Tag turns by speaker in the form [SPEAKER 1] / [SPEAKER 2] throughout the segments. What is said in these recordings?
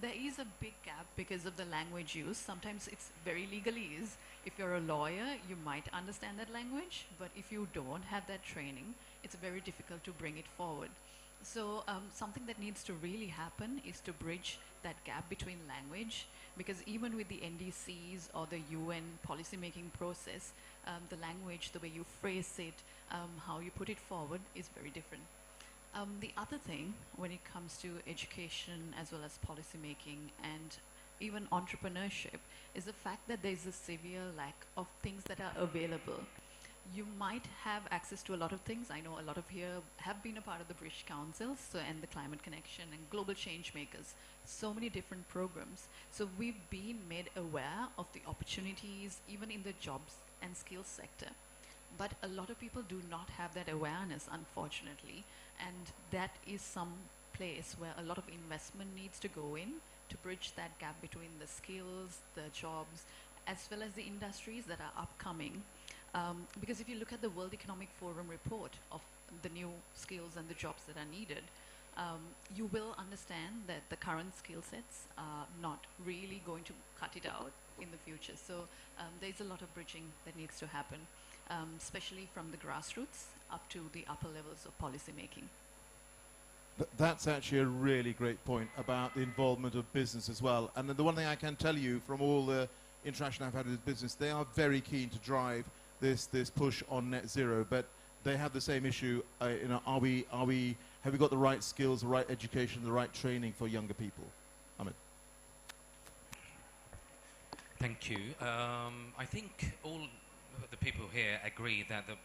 [SPEAKER 1] There is a big gap because of the language use. Sometimes it's very legalese. If you're a lawyer, you might understand that language, but if you don't have that training, it's very difficult to bring it forward. So something that needs to really happen is to bridge that gap between language, because even with the NDCs or the UN policymaking process, the language, the way you phrase it, how you put it forward is very different. The other thing when it comes to education as well as policymaking and even entrepreneurship is the fact that there's a severe lack of things that are available. You might have access to a lot of things. I know a lot of here have been a part of the British Council and the Climate Connection and Global Change Makers, so many different programs. So we've been made aware of the opportunities even in the jobs and skills sector. But a lot of people do not have that awareness, unfortunately, and that is some place where a lot of investment needs to go in to bridge that gap between the skills, the jobs, as well as the industries that are upcoming. Because if you look at the World Economic Forum report of the new skills and the jobs that are needed, you will understand that the current skill sets are not really going to cut it out in the future. So there's a lot of bridging that needs to happen, especially from the grassroots up to the upper levels of policy making.
[SPEAKER 2] That's actually a really great point about the involvement of business as well. And the one thing I can tell you from all the interaction I've had with business, they are very keen to drive this push on net zero, but they have the same issue. Have we got the right skills, the right education, the right training for younger people? Amit.
[SPEAKER 3] Thank you. I think all the people here agree that the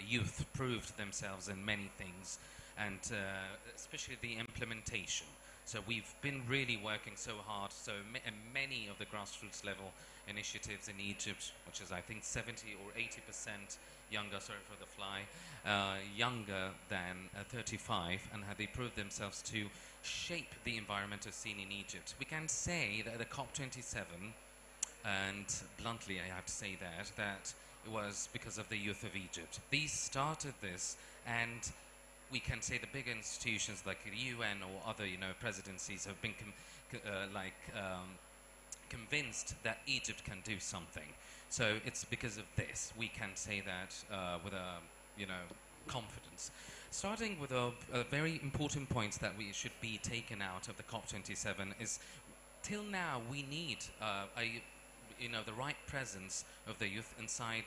[SPEAKER 3] youth proved themselves in many things, and especially the implementation. So we've been really working so hard. So many of the grassroots level initiatives in Egypt, which is I think 70 or 80% younger, sorry for the fly, younger than 35, and how they proved themselves to shape the environmental scene in Egypt. We can say that the COP27, and bluntly I have to say that it was because of the youth of Egypt. These started this, and we can say the big institutions like the UN or other, presidencies have been convinced that Egypt can do something. So it's because of this we can say that with confidence. Starting with a very important point that we should be taken out of the COP27 is, till now we need the right presence of the youth inside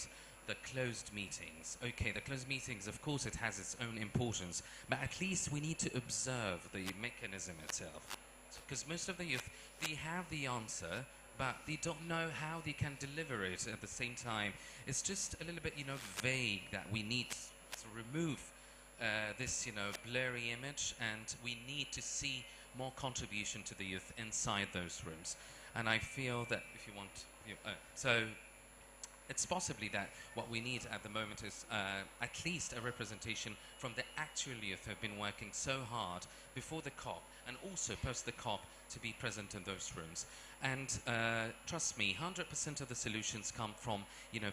[SPEAKER 3] the closed meetings. Okay, the closed meetings, of course, it has its own importance, but at least we need to observe the mechanism itself. Because most of the youth, they have the answer, but they don't know how they can deliver it at the same time. It's just a little bit, vague, that we need to remove this, blurry image, and we need to see more contribution to the youth inside those rooms. And I feel that if you want, so it's possibly that what we need at the moment is at least a representation from the actual youth who have been working so hard before the COP and also post the COP to be present in those rooms. And trust me, 100% of the solutions come from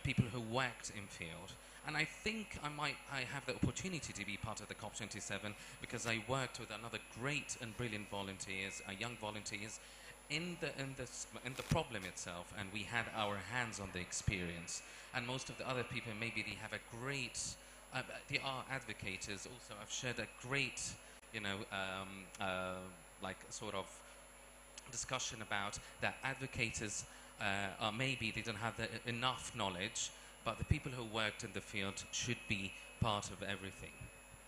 [SPEAKER 3] people who worked in field. And I think I have the opportunity to be part of the COP27 because I worked with another great and brilliant volunteers, young volunteers, in the problem itself, and we had our hands on the experience. And most of the other people, maybe they have a great, they are advocates also. I've shared a great, sort of discussion about that advocates maybe they don't have enough knowledge, but the people who worked in the field should be part of everything.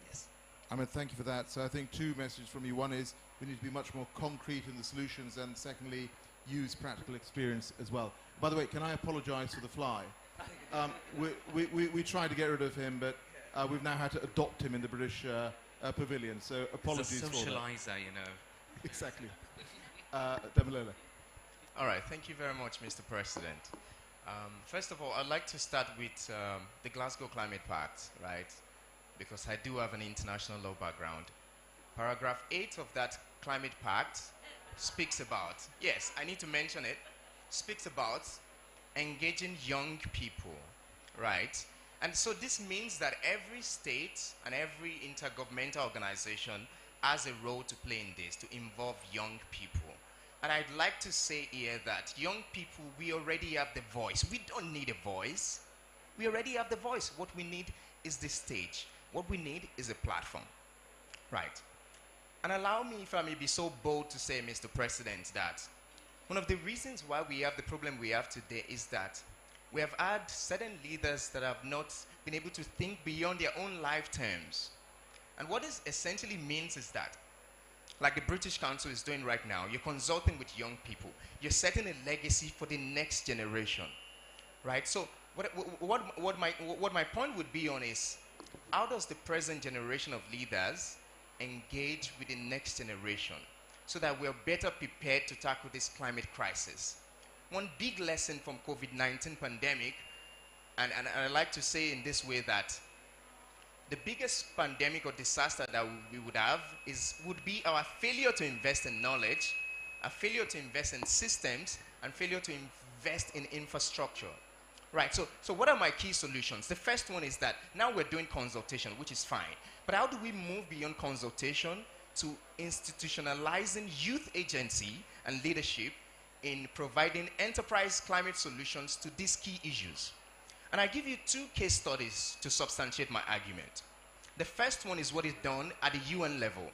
[SPEAKER 3] Yes.
[SPEAKER 2] Ahmed, thank you for that. So I think two messages from you. One is we need to be much more concrete in the solutions, and secondly, use practical experience as well. By the way, can I apologise for the fly? We tried to get rid of him, but we've now had to adopt him in the British pavilion, so apologies for that.
[SPEAKER 3] It's a socialiser,
[SPEAKER 2] Exactly. Damilola.
[SPEAKER 4] All right, thank you very much, Mr. President. First of all, I'd like to start with the Glasgow Climate Pact, right? Because I do have an international law background. Paragraph 8 of that Climate Pact speaks about, yes, I need to mention it, speaks about engaging young people, right? And so this means that every state and every intergovernmental organization has a role to play in this, to involve young people. And I'd like to say here that young people, we already have the voice. We don't need a voice. We already have the voice. What we need is the stage. What we need is a platform. Right. And allow me, if I may be so bold to say, Mr. President, that one of the reasons why we have the problem we have today is that we have had certain leaders that have not been able to think beyond their own lifetimes. And what this essentially means is that, like the British Council is doing right now, you're consulting with young people. You're setting a legacy for the next generation, right? So what my point would be on is, how does the present generation of leaders engage with the next generation so that we're better prepared to tackle this climate crisis? One big lesson from COVID-19 pandemic, and I like to say in this way that the biggest pandemic or disaster that we would have would be our failure to invest in knowledge, a failure to invest in systems, and failure to invest in infrastructure. Right, so what are my key solutions? The first one is that now we're doing consultation, which is fine. But how do we move beyond consultation to institutionalizing youth agency and leadership in providing enterprise climate solutions to these key issues? And I give you 2 case studies to substantiate my argument. The first one is what is done at the UN level.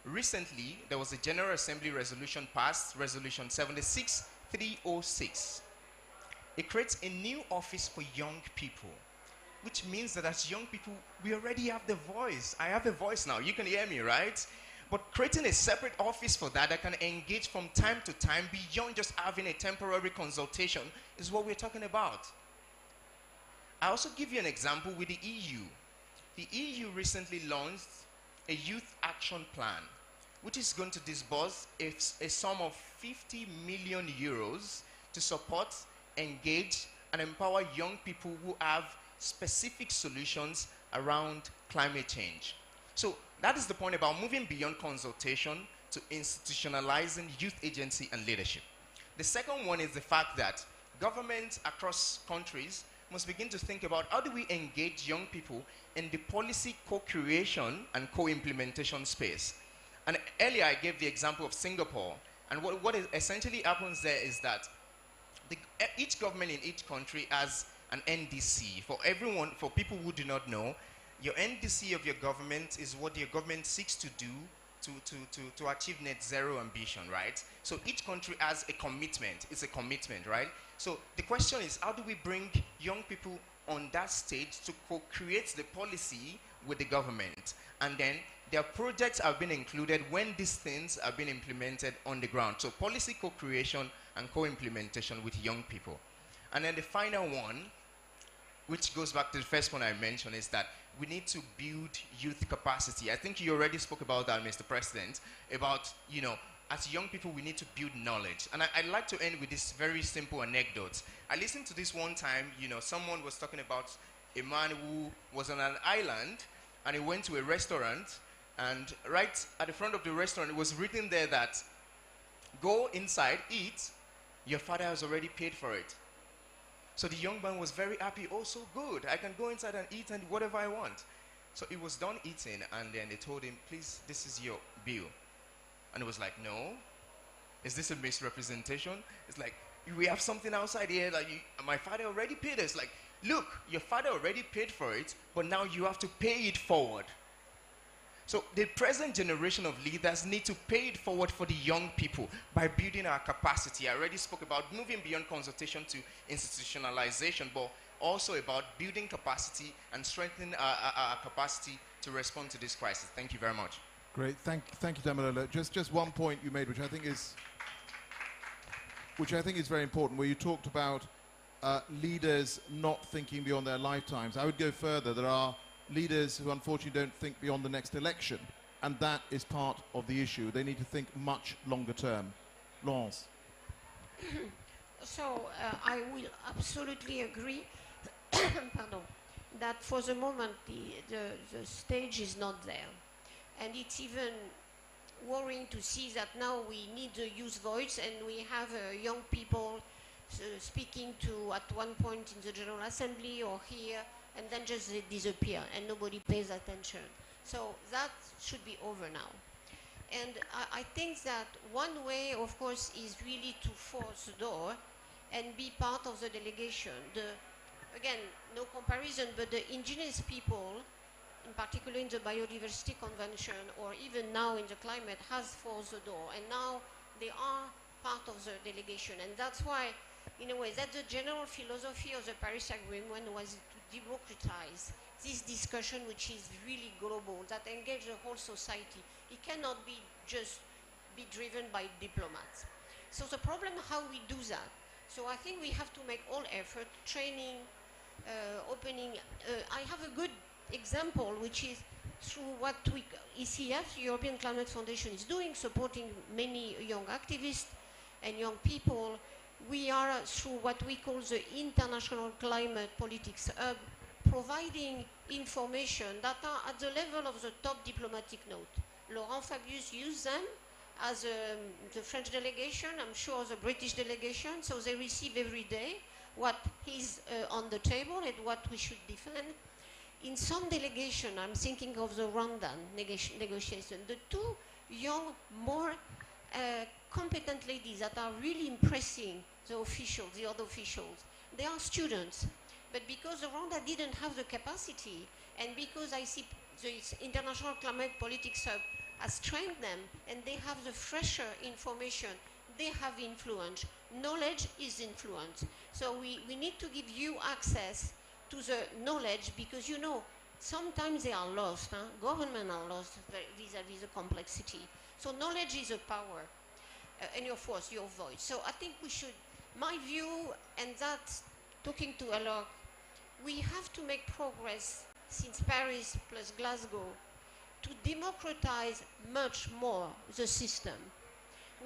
[SPEAKER 4] Recently, there was a General Assembly resolution passed, Resolution 76306. It creates a new office for young people, which means that as young people, we already have the voice. I have a voice now. You can hear me, right? But creating a separate office for that can engage from time to time beyond just having a temporary consultation is what we're talking about. I also give you an example with the EU. The EU recently launched a youth action plan, which is going to disburse a sum of 50 million euros to support, engage, and empower young people who have specific solutions around climate change. So that is the point about moving beyond consultation to institutionalizing youth agency and leadership. The second one is the fact that governments across countries must begin to think about how do we engage young people in the policy co-creation and co-implementation space. And earlier I gave the example of Singapore, and what essentially happens there is that each government in each country has an NDC. For everyone, for people who do not know, your NDC of your government is what your government seeks to do to achieve net zero ambition, right? So each country has a commitment. It's a commitment, right? So the question is, how do we bring young people on that stage to co-create the policy with the government? And then their projects have been included when these things have been implemented on the ground. So policy co-creation and co-implementation with young people. And then the final one, which goes back to the first one I mentioned, is that we need to build youth capacity. I think you already spoke about that, Mr. President, about, you know, as young people, we need to build knowledge. And I'd like to end with this very simple anecdote. I listened to this one time, you know, someone was talking about a man who was on an island, and he went to a restaurant, and right at the front of the restaurant, it was written there that, go inside, eat, your father has already paid for it. So the young man was very happy. Oh, so good. I can go inside and eat and whatever I want. So he was done eating, and then they told him, please, this is your bill. And he was like, no. Is this a misrepresentation? It's like, we have something outside here. Like, my father already paid us. Like, look, your father already paid for it, but now you have to pay it forward. So the present generation of leaders need to pay it forward for the young people by building our capacity. I already spoke about moving beyond consultation to institutionalization, but also about building capacity and strengthening our capacity to respond to this crisis. Thank you very much.
[SPEAKER 2] Great, thank you, Damilola. Just one point you made, which I think is very important, where you talked about leaders not thinking beyond their lifetimes. I would go further. There are leaders who unfortunately don't think beyond the next election, and that is part of the issue. They need to think much longer term. Laurence.
[SPEAKER 5] So I will absolutely agree pardon, that for the moment the stage is not there. And it's even worrying to see that now we need a youth voice, and we have young people speaking to at one point in the General Assembly or here, and then just they disappear and nobody pays attention. So that should be over now. And I think that one way, of course, is really to force the door and be part of the delegation. Again, no comparison, but the indigenous people, in particular in the Biodiversity Convention, or even now in the climate, has forced the door. And now they are part of the delegation. And that's why, in a way, that's the general philosophy of the Paris Agreement, was to democratize this discussion, which is really global, that engages the whole society. It cannot be just be driven by diplomats. So the problem, how we do that. So I think we have to make all effort, training, opening. I have a good example, which is through what ECF, European Climate Foundation, is doing, supporting many young activists and young people. We are, through what we call the International Climate Politics Hub, providing information that are at the level of the top diplomatic note. Laurent Fabius used them as the French delegation, I'm sure the British delegation, so they receive every day what is on the table and what we should defend. In some delegation, I'm thinking of the Rwandan negotiation, the two young, more competent ladies that are really impressing the officials, the other officials, they are students. But because Rwanda didn't have the capacity, and because I see the International Climate Politics Hub has trained them, and they have the fresher information, they have influence. Knowledge is influence. So we need to give you access to the knowledge, because you know, sometimes they are lost. Governments are lost vis-à-vis the complexity. So knowledge is a power, and your force, your voice. So I think we should, my view, and that's talking to Alok, we have to make progress since Paris plus Glasgow to democratize much more the system.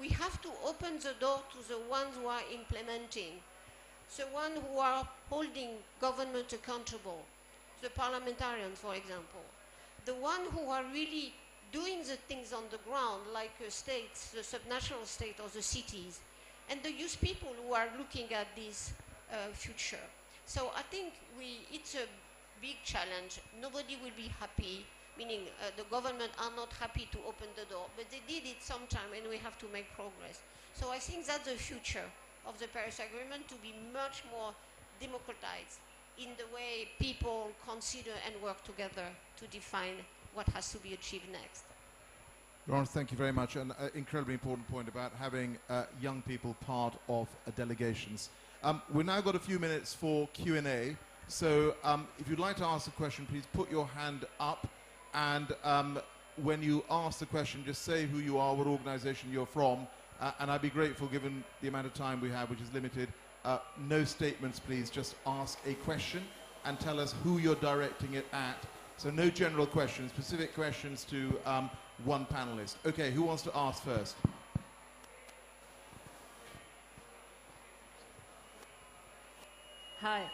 [SPEAKER 5] We have to open the door to the ones who are implementing, the ones who are holding government accountable, the parliamentarians, for example, the ones who are really doing the things on the ground, like states, the subnational state or the cities, and the youth people who are looking at this future. So I think it's a big challenge. Nobody will be happy, meaning the government are not happy to open the door, but they did it sometime, and we have to make progress. So I think that's the future of the Paris Agreement, to be much more democratized in the way people consider and work together to define what has to be achieved next.
[SPEAKER 2] Laurence, thank you very much. An incredibly important point about having young people part of delegations. We've now got a few minutes for Q&A. So if you'd like to ask a question, please put your hand up. And when you ask the question, just say who you are, what organization you're from. And I'd be grateful, given the amount of time we have, which is limited. No statements, please. Just ask a question and tell us who you're directing it at. So no general questions, specific questions to one panelist. Okay, who wants to ask first?
[SPEAKER 6] Hi,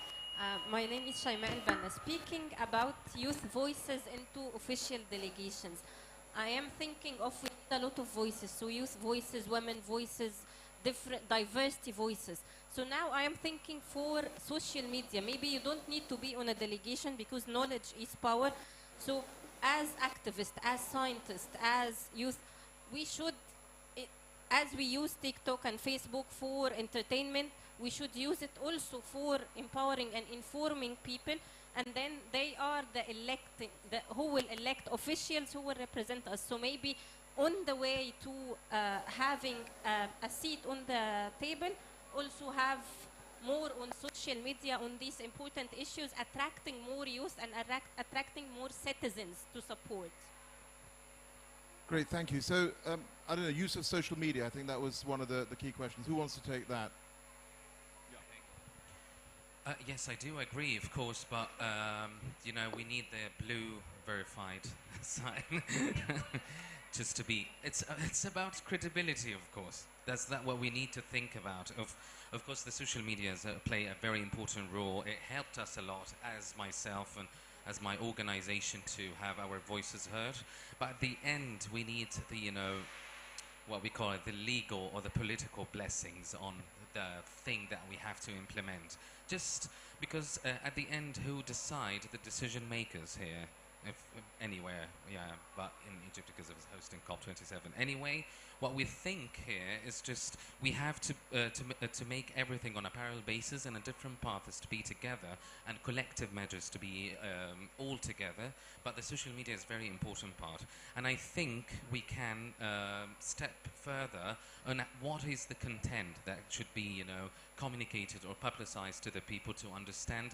[SPEAKER 6] my name is Shaima Elbana, speaking about youth voices into official delegations. I am thinking of a lot of voices, so youth voices, women voices, different diversity voices. So now I am thinking for social media. Maybe you don't need to be on a delegation because knowledge is power. So as activists, as scientists, as youth, we should, as we use TikTok and Facebook for entertainment, we should use it also for empowering and informing people, and then they are who will elect officials who will represent us. So maybe on the way to having a seat on the table, also have more on social media on these important issues, attracting more youth and attracting more citizens to support.
[SPEAKER 2] Great, thank you. So, I don't know, use of social media, I think that was one of the key questions. Who wants to take that?
[SPEAKER 3] Yes, I do agree, of course, but you know, we need the blue verified sign just to be. It's about credibility, of course. That's what we need to think about. Of course, the social media play a very important role. It helped us a lot, as myself and as my organization, to have our voices heard. But at the end, we need the, what we call it, the legal or the political blessings on the thing that we have to implement. Just because at the end, who decide? The decision makers here. if anywhere, yeah, but in Egypt because it was hosting COP27. Anyway, what we think here is just we have to make everything on a parallel basis and a different path is to be together and collective measures to be all together. But the social media is a very important part, and I think we can step further on what is the content that should be, communicated or publicized to the people to understand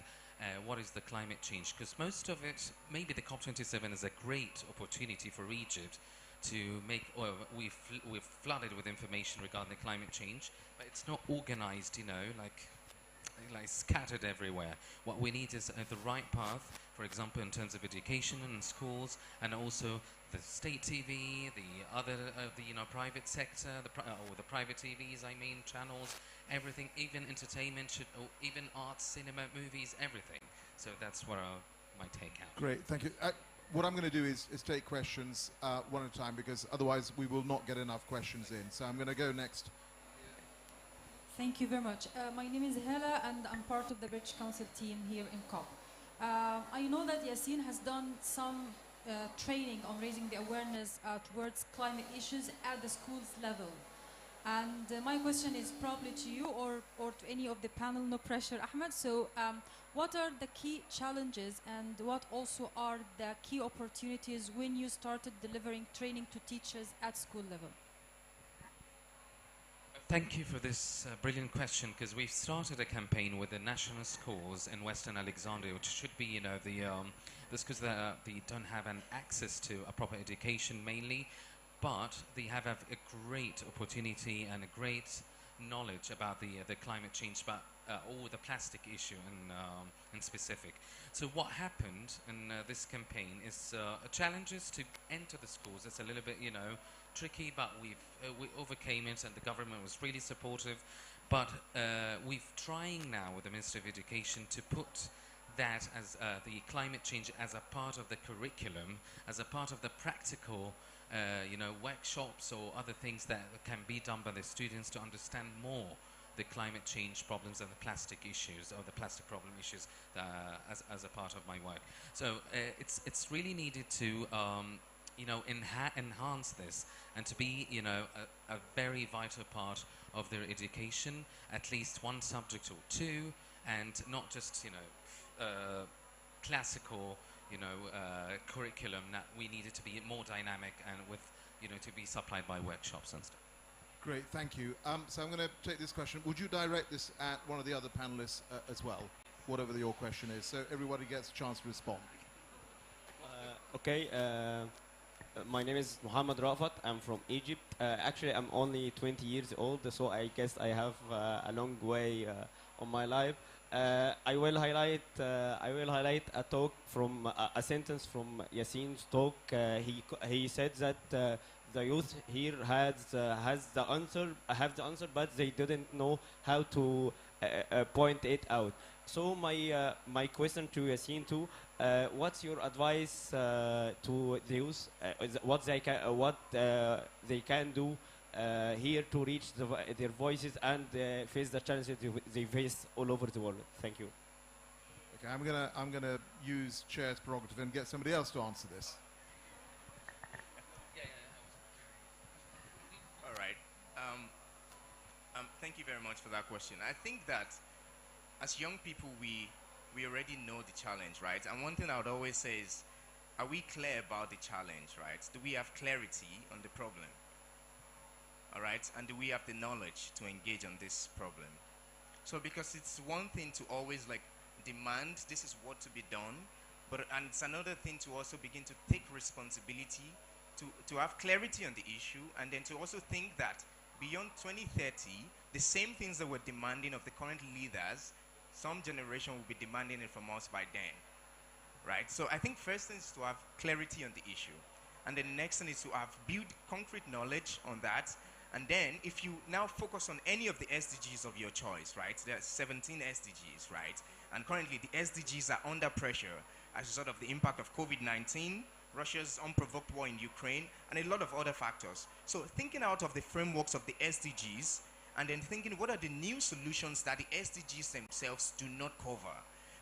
[SPEAKER 3] what is the climate change, because most of it, maybe the COP27 is a great opportunity for Egypt to make, we've flooded with information regarding the climate change, but it's not organized, like scattered everywhere. What we need is the right path, for example, in terms of education in schools, and also the state TV, the other, private sector, or the private TVs, channels, everything, even entertainment, or even arts, cinema, movies, everything. So that's what my take out.
[SPEAKER 2] Great, thank you. What I'm going to do is take questions one at a time, because otherwise we will not get enough questions in. So I'm going to go next.
[SPEAKER 7] Thank you very much. My name is Hela, and I'm part of the British Council team here in COP. I know that Yassine has done some training on raising the awareness towards climate issues at the schools level. And my question is probably to you or to any of the panel, no pressure, Ahmed. So what are the key challenges and what also are the key opportunities when you started delivering training to teachers at school level?
[SPEAKER 3] Thank you for this brilliant question, because we've started a campaign with the national schools in Western Alexandria, which should be, this because they don't have an access to a proper education mainly, but they have a great opportunity and a great knowledge about the climate change, but or the plastic issue in specific. So what happened in this campaign is challenges to enter the schools. It's a little bit, tricky, but we overcame it, and the government was really supportive. But we're trying now with the Ministry of Education to put that as the climate change as a part of the curriculum, as a part of the practical workshops or other things that can be done by the students to understand more the climate change problems and the plastic issues, or the plastic problem issues, as a part of my work. So it's really needed to enhance this and to be a very vital part of their education, at least one subject or two, and not just classical curriculum. That we need it to be more dynamic and with to be supplied by workshops and stuff.
[SPEAKER 2] Great, thank you. So I'm going to take this question. Would you direct this at one of the other panelists as well, whatever your question is, so everybody gets a chance to respond?
[SPEAKER 8] Okay. My name is Muhammad Rafat. I'm from Egypt. Actually, I'm only 20 years old, so I guess I have a long way on my life. I will highlight a talk from a sentence from Yassine's talk. He said that the youth here have the answer, but they didn't know how to point it out. So my question to Yassine too. What's your advice to the youth? What they can do here to reach their voices and face the challenges they face all over the world? Thank you.
[SPEAKER 2] Okay, I'm gonna use chair's prerogative and get somebody else to answer this.
[SPEAKER 4] All right. Thank you very much for that question. I think that as young people, we already know the challenge, right? And one thing I would always say is, are we clear about the challenge, right? Do we have clarity on the problem? All right? And do we have the knowledge to engage on this problem? So because it's one thing to always demand this is what to be done, and it's another thing to also begin to take responsibility, to have clarity on the issue, and then to also think that beyond 2030, the same things that we're demanding of the current leaders, some generation will be demanding it from us by then, right? So I think first thing is to have clarity on the issue. And the next thing is to have built concrete knowledge on that. And then if you now focus on any of the SDGs of your choice, right? There are 17 SDGs, right? And currently the SDGs are under pressure as a result of the impact of COVID-19, Russia's unprovoked war in Ukraine, and a lot of other factors. So thinking out of the frameworks of the SDGs, and then thinking what are the new solutions that the SDGs themselves do not cover.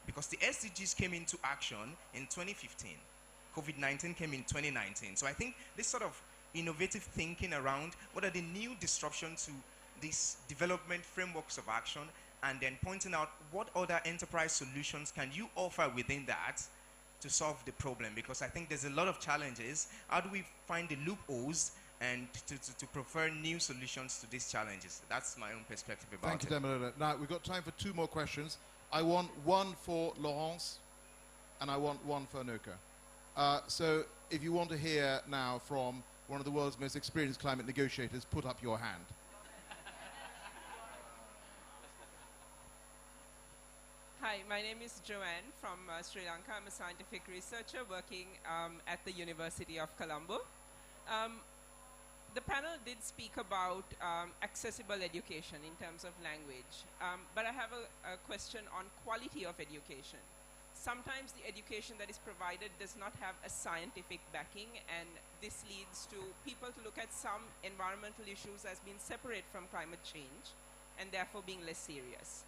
[SPEAKER 4] Because the SDGs came into action in 2015, COVID-19 came in 2019. So I think this sort of innovative thinking around what are the new disruptions to these development frameworks of action, and then pointing out what other enterprise solutions can you offer within that to solve the problem, because I think there's a lot of challenges. How do we find the loopholes and to prefer new solutions to these challenges? That's my own perspective about it.
[SPEAKER 2] Thank you, Damilola. Now, we've got time for 2 more questions. I want one for Laurence, and I want one for Anoka. So if you want to hear now from one of the world's most experienced climate negotiators, put up your hand.
[SPEAKER 9] Hi, my name is Joanne from Sri Lanka. I'm a scientific researcher working at the University of Colombo. The panel did speak about accessible education in terms of language, but I have a question on quality of education. Sometimes the education that is provided does not have a scientific backing, and this leads to people to look at some environmental issues as being separate from climate change and therefore being less serious.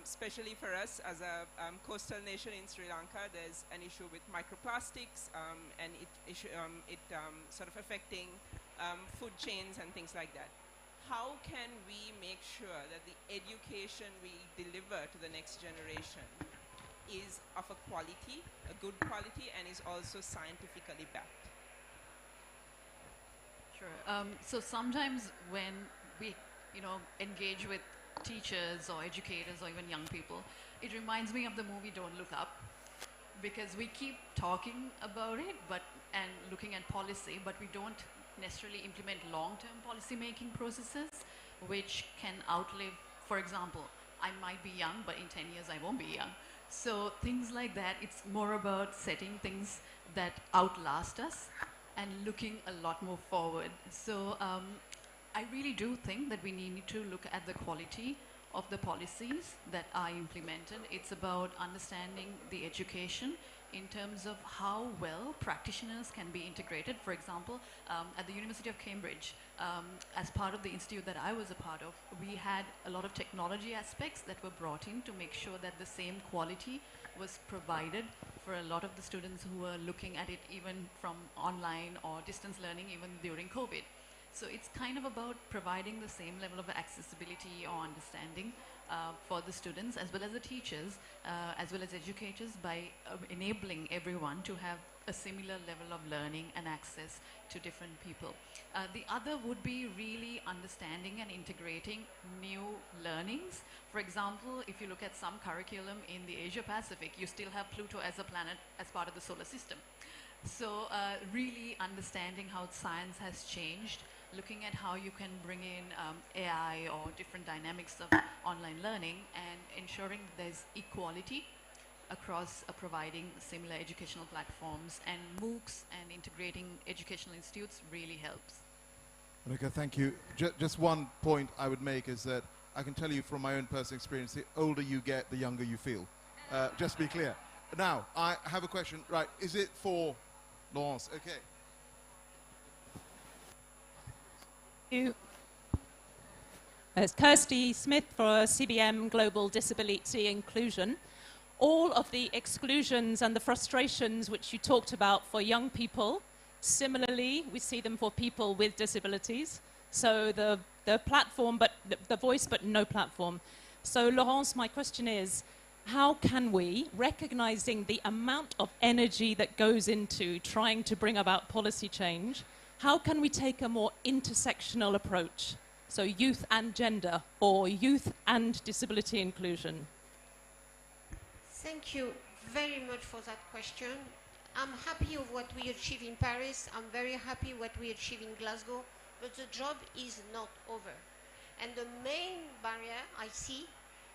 [SPEAKER 9] Especially for us as a coastal nation in Sri Lanka, there's an issue with microplastics and it sort of affecting food chains and things like that. How can we make sure that the education we deliver to the next generation is of a quality, a good quality, and is also scientifically backed?
[SPEAKER 1] Sure. So sometimes when we, engage with teachers or educators or even young people, it reminds me of the movie Don't Look Up, because we keep talking about it and looking at policy, but we don't necessarily implement long-term policy making processes which can outlive, for example, I might be young, but in 10 years I won't be young. So things like that, it's more about setting things that outlast us and looking a lot more forward. So I really do think that we need to look at the quality of the policies that are implemented. It's about understanding the education in terms of how well practitioners can be integrated. For example, at the University of Cambridge, as part of the institute that I was a part of, we had a lot of technology aspects that were brought in to make sure that the same quality was provided for a lot of the students who were looking at it even from online or distance learning even during COVID. So it's kind of about providing the same level of accessibility or understanding for the students as well as the teachers, as well as educators, by enabling everyone to have a similar level of learning and access to different people. The other would be really understanding and integrating new learnings. For example, if you look at some curriculum in the Asia Pacific, you still have Pluto as a planet as part of the solar system. So really understanding how science has changed, looking at how you can bring in AI or different dynamics of online learning, and ensuring there's equality across providing similar educational platforms, and MOOCs and integrating educational institutes really helps.
[SPEAKER 2] Okay, thank you. Just one point I would make is that I can tell you from my own personal experience, the older you get, the younger you feel. Just to be clear. Now, I have a question. Right, is it for Laurence? Okay.
[SPEAKER 10] It's Kirsty Smith for CBM Global Disability Inclusion. All of the exclusions and the frustrations which you talked about for young people, similarly, we see them for people with disabilities. So the platform, but the voice, but no platform. So Laurence, my question is, how can we, recognizing the amount of energy that goes into trying to bring about policy change, how can we take a more intersectional approach? So youth and gender, or youth and disability inclusion.
[SPEAKER 5] Thank you very much for that question. I'm happy of what we achieved in Paris. I'm very happy what we achieved in Glasgow, but the job is not over. And the main barrier I see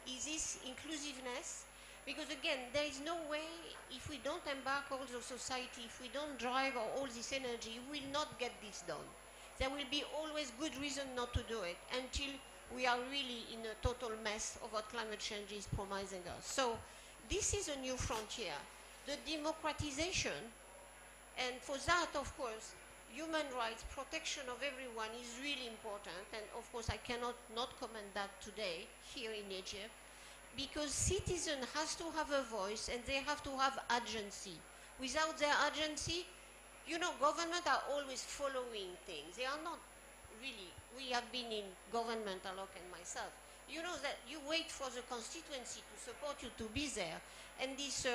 [SPEAKER 5] is this inclusiveness, because again, there is no way, if we don't embark all the society, if we don't drive all this energy, we will not get this done. There will be always good reason not to do it until we are really in a total mess of what climate change is promising us. So this is a new frontier, the democratization, and for that, of course, human rights, protection of everyone is really important, and of course I cannot not comment that today here in Egypt, because citizens has to have a voice and they have to have agency. Without their agency, you know, government are always following things. They are not really, we have been in government, Alok and myself. You know that you wait for the constituency to support you to be there. And this,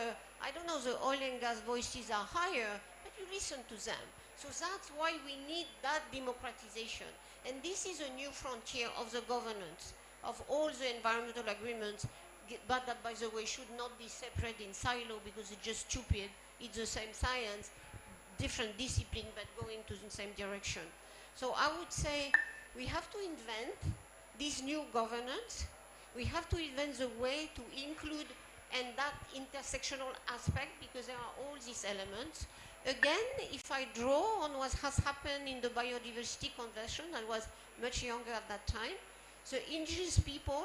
[SPEAKER 5] I don't know, the oil and gas voices are higher, but you listen to them. So that's why we need that democratization. And this is a new frontier of the governance, of all the environmental agreements, but that, by the way, should not be separate in silo because it's just stupid. It's the same science, different discipline, but going to the same direction. So I would say we have to invent this new governance. We have to invent the way to include and that intersectional aspect, because there are all these elements. Again, if I draw on what has happened in the Biodiversity Convention, I was much younger at that time, the indigenous people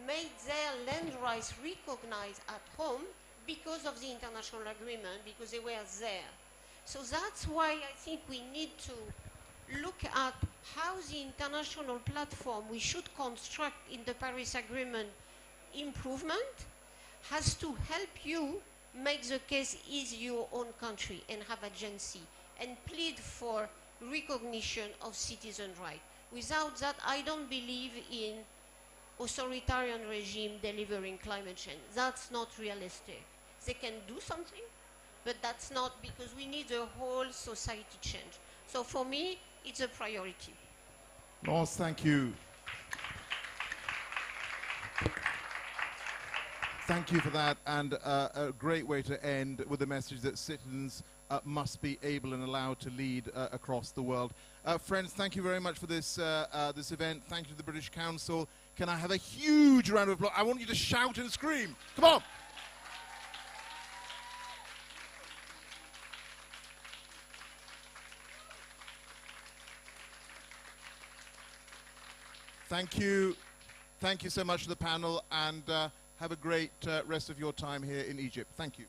[SPEAKER 5] made their land rights recognized at home because of the international agreement, because they were there. So that's why I think we need to look at how the international platform we should construct in the Paris Agreement improvement has to help you make the case is your own country and have agency and plead for recognition of citizen rights. Without that, I don't believe in authoritarian regime delivering climate change. That's not realistic. They can do something, but that's not, because we need a whole society change. So for me, it's a priority.
[SPEAKER 2] Laurence, thank you. Thank you for that, and a great way to end with the message that citizens must be able and allowed to lead across the world. Friends, thank you very much for this, this event. Thank you to the British Council. Can I have a huge round of applause? I want you to shout and scream. Come on. Thank you. Thank you so much to the panel, and have a great rest of your time here in Egypt. Thank you.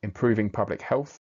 [SPEAKER 11] improving public health,